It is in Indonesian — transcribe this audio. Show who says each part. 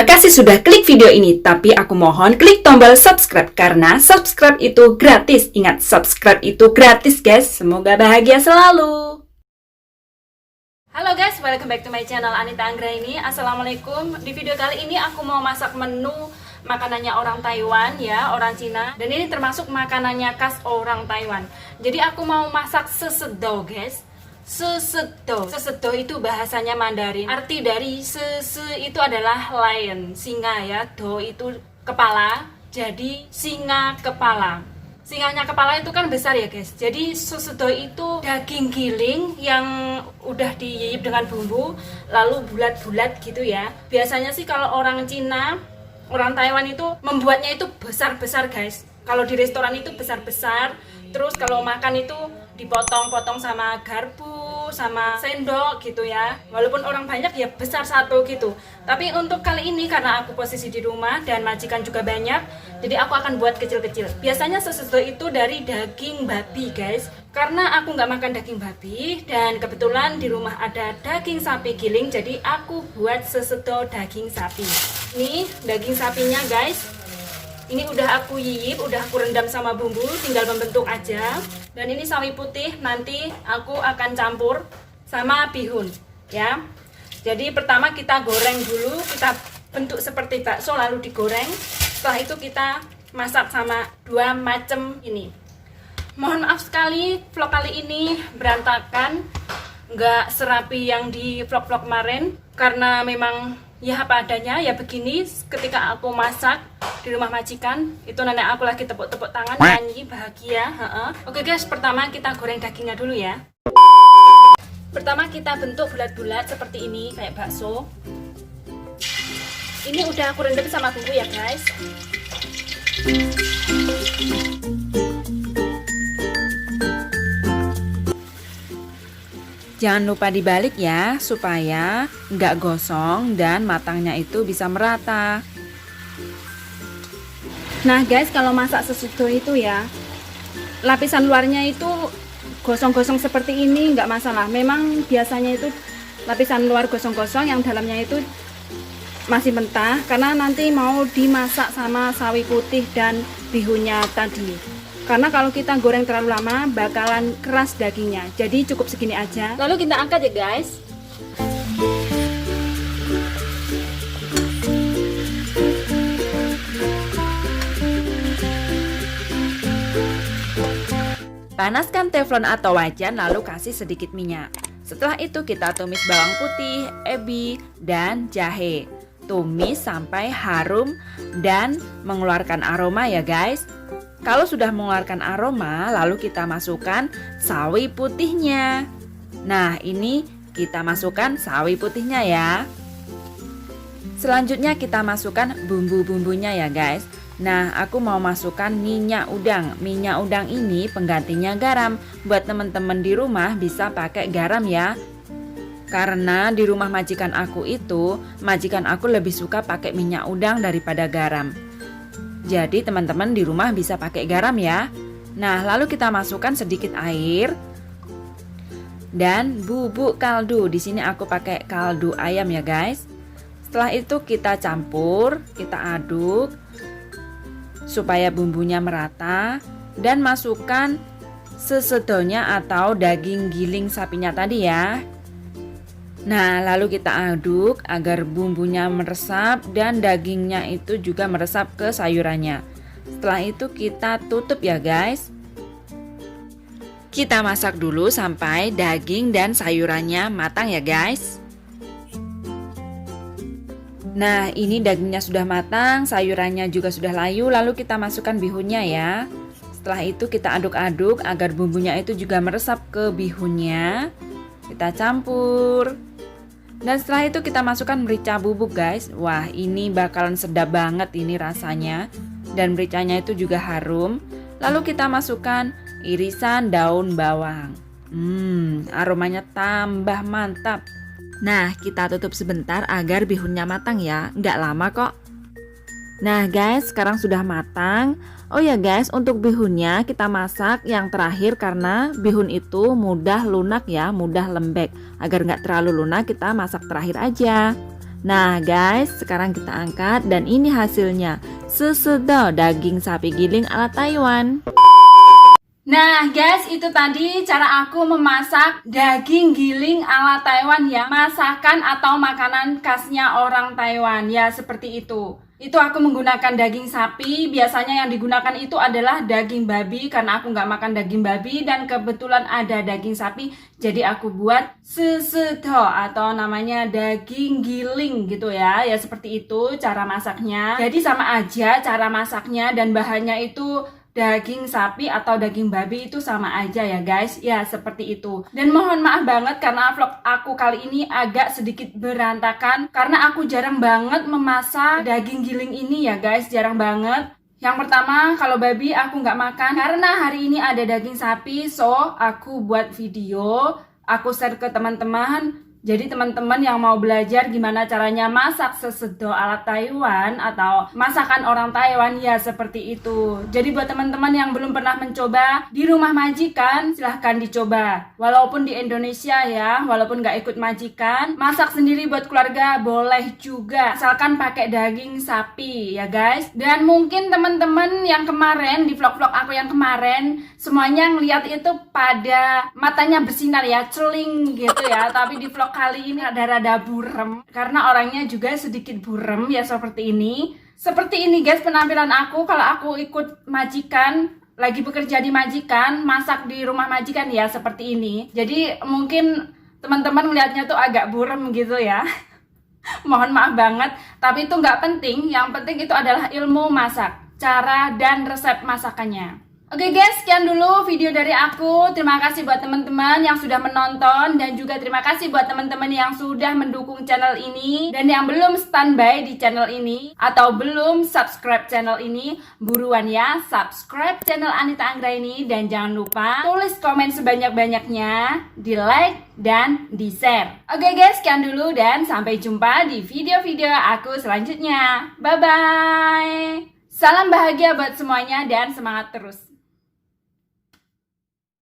Speaker 1: kasih sudah klik video ini, tapi aku mohon klik tombol subscribe karena subscribe itu gratis. Ingat, subscribe itu gratis guys. Semoga bahagia selalu. Halo guys, welcome back to my channel Anita Anggraini. Assalamualaikum. Di video kali ini aku mau masak menu makanannya orang Taiwan ya, orang Cina. Dan ini termasuk makanannya khas orang Taiwan. Jadi aku mau masak sesedo guys. Sesedo itu bahasanya Mandarin. Arti dari itu adalah lion, singa ya. Do itu kepala, jadi singa kepala. Singanya kepala itu kan besar ya guys. Jadi sesedo itu daging giling yang udah diyeyep dengan bumbu, lalu bulat-bulat gitu ya. Biasanya sih kalau orang Cina, orang Taiwan itu membuatnya itu besar-besar guys. Kalau di restoran itu besar-besar. Terus kalau makan itu dipotong-potong sama garpu, sama sendok gitu ya. Walaupun orang banyak ya besar satu gitu. Tapi untuk kali ini karena aku posisi di rumah dan majikan juga banyak, jadi aku akan buat kecil-kecil. Biasanya sesedo itu dari daging babi guys. Karena aku nggak makan daging babi dan kebetulan di rumah ada daging sapi giling, jadi aku buat sesedo daging sapi. Ini daging sapinya guys. Ini udah aku yiyip, udah aku rendam sama bumbu, tinggal membentuk aja. Dan ini sawi putih, nanti aku akan campur sama bihun ya. Jadi pertama kita goreng dulu, kita bentuk seperti bakso lalu digoreng. Setelah itu kita masak sama dua macam ini. Mohon maaf sekali vlog kali ini berantakan, nggak serapi yang di vlog-vlog kemarin. Karena memang ya apa adanya, ya begini ketika aku masak di rumah majikan. Itu nenek aku lagi tepuk-tepuk tangan, nyanyi bahagia. Oke guys, pertama kita goreng dagingnya dulu ya. Pertama kita bentuk bulat-bulat seperti ini, kayak bakso. Ini udah aku rendam sama bumbu ya guys. Jangan lupa dibalik ya, supaya nggak gosong dan matangnya itu bisa merata. Nah guys, kalau masak sesedo itu ya, lapisan luarnya itu gosong-gosong seperti ini nggak masalah. Memang biasanya itu lapisan luar gosong-gosong, yang dalamnya itu masih mentah, karena nanti mau dimasak sama sawi putih dan bihunnya tadi. Karena kalau kita goreng terlalu lama bakalan keras dagingnya. Jadi cukup segini aja. Lalu kita angkat ya guys. Panaskan teflon atau wajan lalu kasih sedikit minyak. Setelah itu kita tumis bawang putih, ebi, dan jahe. Tumis sampai harum dan mengeluarkan aroma ya guys. Kalau sudah mengeluarkan aroma, lalu kita masukkan sawi putihnya. Nah, ini kita masukkan sawi putihnya ya. Selanjutnya kita masukkan bumbu-bumbunya ya guys. Nah, aku mau masukkan minyak udang. Minyak udang ini penggantinya garam. Buat teman-teman di rumah bisa pakai garam ya. Karena di rumah majikan aku itu, majikan aku lebih suka pakai minyak udang daripada garam. Jadi teman-teman di rumah bisa pakai garam ya. Nah, lalu kita masukkan sedikit air dan bubuk kaldu. Di sini aku pakai kaldu ayam ya guys. Setelah itu kita campur, kita aduk supaya bumbunya merata dan masukkan sesedonya atau daging giling sapinya tadi ya. Nah, lalu kita aduk agar bumbunya meresap dan dagingnya itu juga meresap ke sayurannya. Setelah itu kita tutup ya guys. Kita masak dulu sampai daging dan sayurannya matang ya guys. Nah, ini dagingnya sudah matang, sayurannya juga sudah layu, lalu kita masukkan bihunnya ya. Setelah itu kita aduk-aduk agar bumbunya itu juga meresap ke bihunnya. Kita campur. Dan setelah itu kita masukkan merica bubuk guys. Wah, ini bakalan sedap banget ini rasanya. Dan mericanya itu juga harum. Lalu kita masukkan irisan daun bawang. Aromanya tambah mantap. Nah, kita tutup sebentar agar bihunnya matang ya. Nggak lama kok. Nah guys, sekarang sudah matang. Oh ya guys, untuk bihunnya kita masak yang terakhir karena bihun itu mudah lunak ya, mudah lembek. Agar nggak terlalu lunak, kita masak terakhir aja.
Speaker 2: Nah guys, sekarang kita angkat dan ini hasilnya. Sesedap daging sapi giling ala Taiwan.
Speaker 1: Nah guys, itu tadi cara aku memasak daging giling ala Taiwan ya. Masakan atau makanan khasnya orang Taiwan ya, seperti itu. Itu aku menggunakan daging sapi. Biasanya yang digunakan itu adalah daging babi, karena aku nggak makan daging babi dan kebetulan ada daging sapi. Jadi aku buat sesedo atau namanya daging giling gitu ya. Ya seperti itu cara masaknya. Jadi sama aja cara masaknya dan bahannya itu daging sapi atau daging babi itu sama aja ya guys. Ya seperti itu. Dan mohon maaf banget karena vlog aku kali ini agak sedikit berantakan, karena aku jarang banget memasak daging giling ini ya guys. Jarang banget. Yang pertama, kalau babi aku nggak makan karena hari ini ada daging sapi. So aku buat video, aku share ke teman-teman. Jadi teman-teman yang mau belajar gimana caranya masak sesedo ala Taiwan atau masakan orang Taiwan ya seperti itu. Jadi buat teman-teman yang belum pernah mencoba di rumah majikan, silahkan dicoba. Walaupun di Indonesia ya, walaupun gak ikut majikan, masak sendiri buat keluarga boleh juga. Asalkan pakai daging sapi ya guys. Dan mungkin teman-teman yang kemarin, di vlog-vlog aku yang kemarin, semuanya ngeliat itu pada matanya bersinar ya, celing gitu ya. Tapi di vlog kali ini rada-rada burem karena orangnya juga sedikit burem ya seperti ini. Seperti ini guys penampilan aku kalau aku ikut majikan, lagi bekerja di majikan, masak di rumah majikan ya seperti ini. Jadi mungkin teman-teman melihatnya tuh agak burem gitu ya. Mohon maaf banget, tapi itu nggak penting. Yang penting itu adalah ilmu masak, cara dan resep masakannya. Oke guys, sekian dulu video dari aku. Terima kasih buat teman-teman yang sudah menonton, dan juga terima kasih buat teman-teman yang sudah mendukung channel ini. Dan yang belum standby di channel ini atau belum subscribe channel ini, buruan ya subscribe channel Anita Anggraini. Dan jangan lupa tulis komen sebanyak-banyaknya, di like dan di share. Oke guys, sekian dulu dan sampai jumpa di video-video aku selanjutnya. Bye bye. Salam bahagia buat semuanya dan semangat terus.